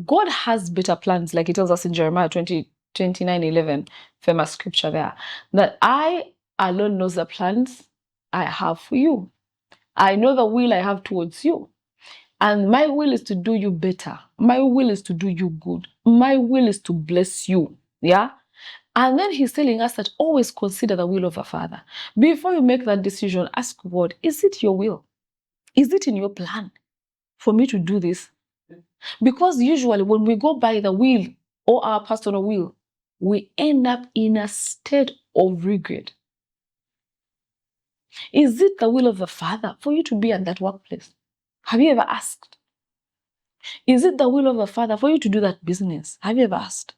God has better plans, like he tells us in Jeremiah 29:11, famous scripture there, that I alone knows the plans I have for you. I know the will I have towards you. And my will is to do you better. My will is to do you good. My will is to bless you. Yeah? And then he's telling us that always consider the will of the Father. Before you make that decision, ask God, is it your will? Is it in your plan for me to do this? Because usually when we go by the will or our personal will, we end up in a state of regret. Is it the will of the Father for you to be at that workplace? Have you ever asked? Is it the will of the Father for you to do that business? Have you ever asked?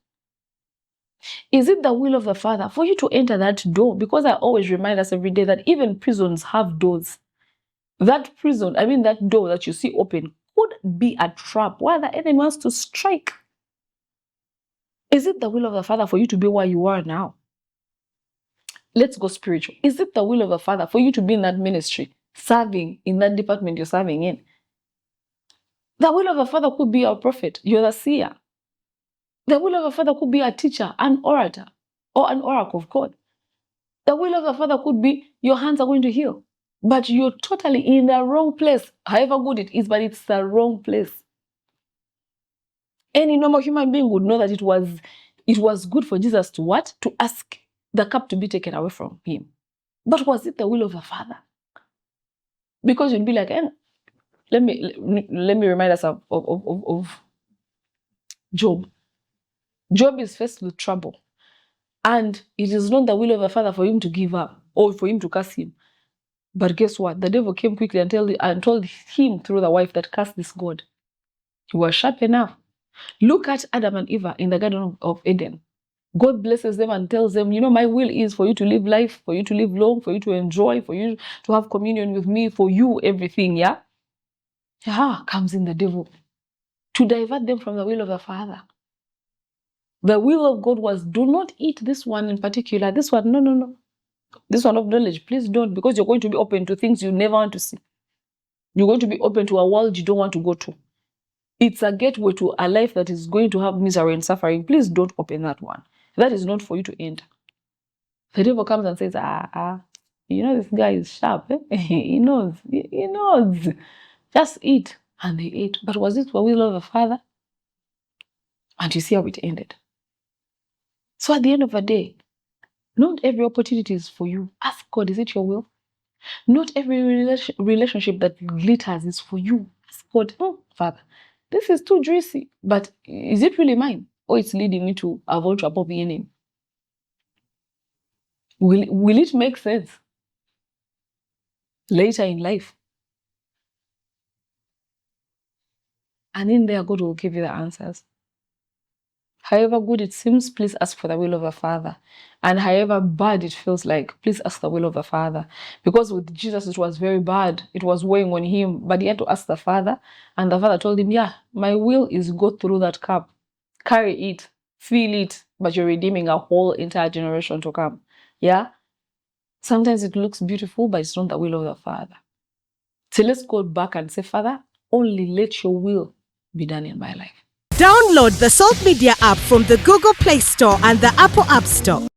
Is it the will of the Father for you to enter that door? Because I always remind us every day that even prisons have doors. That prison, that door that you see open could be a trap where the enemy wants to strike. Is it the will of the Father for you to be where you are now? Let's go spiritual. Is it the will of the Father for you to be in that ministry, serving in that department you're serving in? The will of the Father could be a prophet, you're the seer. The will of the Father could be a teacher, an orator, or an oracle of God. The will of the Father could be your hands are going to heal. But you're totally in the wrong place. However good it is, but it's the wrong place. Any normal human being would know that it was good for Jesus to what? To ask the cup to be taken away from him. But was it the will of the Father? Because you'd be like, let me remind us of Job. Job is faced with trouble. And it is not the will of the Father for him to give up or for him to curse him. But guess what? The devil came quickly and told him through the wife that curse this God. He was sharp enough. Look at Adam and Eve in the Garden of Eden. God blesses them and tells them, my will is for you to live life, for you to live long, for you to enjoy, for you to have communion with me, for you, everything, yeah? Comes in the devil to divert them from the will of the Father. The will of God was, do not eat this one in particular. This one, no. This one of knowledge, please don't, because you're going to be open to things you never want to see. You're going to be open to a world you don't want to go to. It's a gateway to a life that is going to have misery and suffering. Please don't open that one. That is not for you to enter. The devil comes and says, this guy is sharp. Eh? He knows. Just eat. And they ate. But was it the will of the Father? And you see how it ended. So at the end of the day, not every opportunity is for you. Ask God, is it your will? Not every relationship that glitters is for you. Ask God, Father, this is too juicy, but is it really mine? Or it's leading me to avoid a poppy name? Will it make sense later in life? And in there, God will give you the answers. However good it seems, please ask for the will of the Father. And however bad it feels like, please ask the will of the Father. Because with Jesus, it was very bad. It was weighing on him. But he had to ask the Father. And the Father told him, my will is go through that cup. Carry it. Feel it. But you're redeeming a whole entire generation to come. Yeah? Sometimes it looks beautiful, but it's not the will of the Father. So let's go back and say, Father, only let your will be done in my life. Download the Salt Media app from the Google Play Store and the Apple App Store.